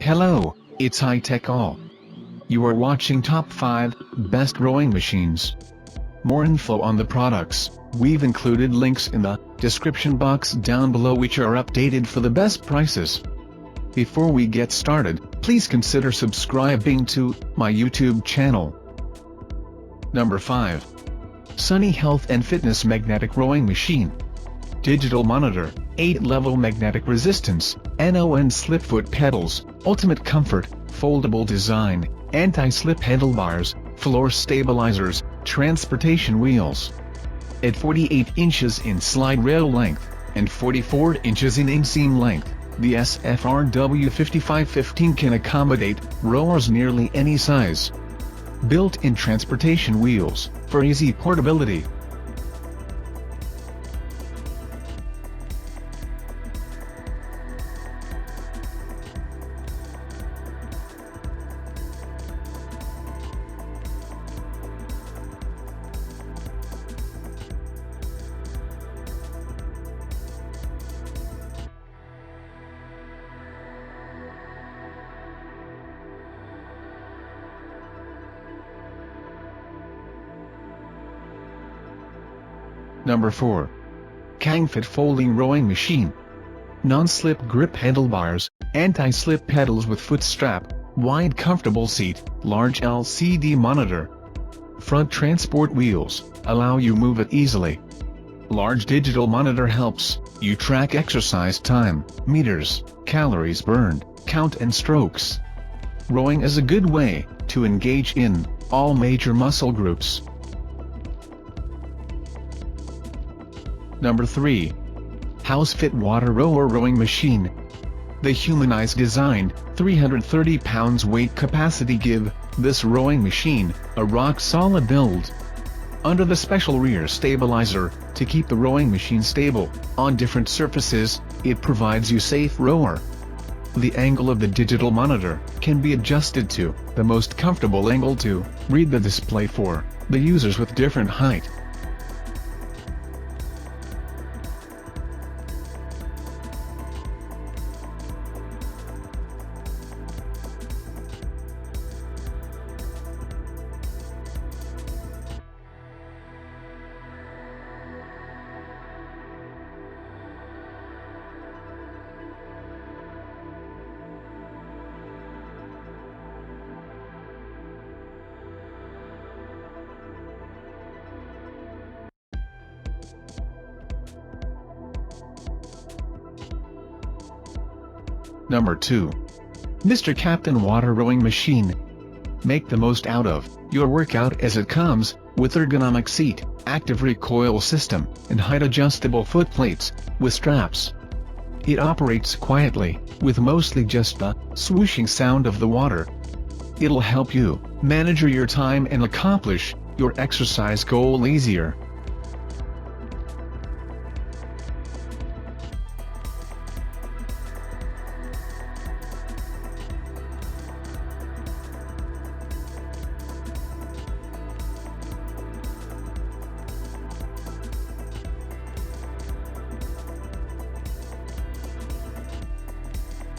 Hello, it's High Tech All. You are watching Top 5 Best Rowing Machines. More info on the products, we've included links in the description box down below which are updated for the best prices. Before we get started, please consider subscribing to my YouTube channel. Number 5. Sunny Health and Fitness Magnetic Rowing Machine. Digital monitor, 8-level magnetic resistance, NON slipfoot pedals, ultimate comfort, foldable design, anti-slip handlebars, floor stabilizers, transportation wheels. At 48 inches in slide rail length, and 44 inches in inseam length, the SFRW 5515 can accommodate rowers nearly any size. Built-in transportation wheels, for easy portability. Number 4. Kangfit Folding Rowing Machine. Non-slip grip handlebars, anti-slip pedals with foot strap, wide comfortable seat, large LCD monitor. Front transport wheels, allow you move it easily. Large digital monitor helps you track exercise time, meters, calories burned, count and strokes. Rowing is a good way to engage in all major muscle groups. Number 3. Housefit Water Rower Rowing Machine. The humanized designed, 330 pounds weight capacity give this rowing machine a rock-solid build. Under the special rear stabilizer, to keep the rowing machine stable on different surfaces, it provides you safe rower. The angle of the digital monitor can be adjusted to the most comfortable angle to read the display for the users with different height. Number 2. Mr. Captain Water Rowing Machine. Make the most out of your workout as it comes with ergonomic seat, active recoil system, and height-adjustable foot plates with straps. It operates quietly, with mostly just the swooshing sound of the water. It'll help you manage your time and accomplish your exercise goal easier.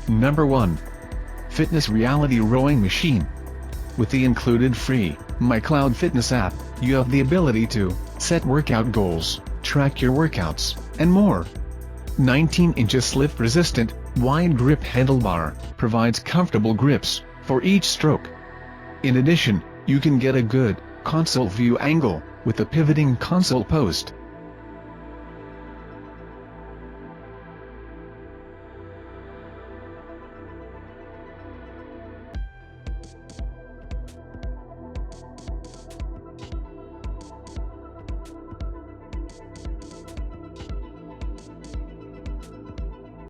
Number 1. Fitness Reality Rowing Machine. With the included free MyCloud Fitness app, you have the ability to set workout goals, track your workouts, and more. 19-inch slip-resistant, wide grip handlebar provides comfortable grips for each stroke. In addition, you can get a good console view angle with a pivoting console post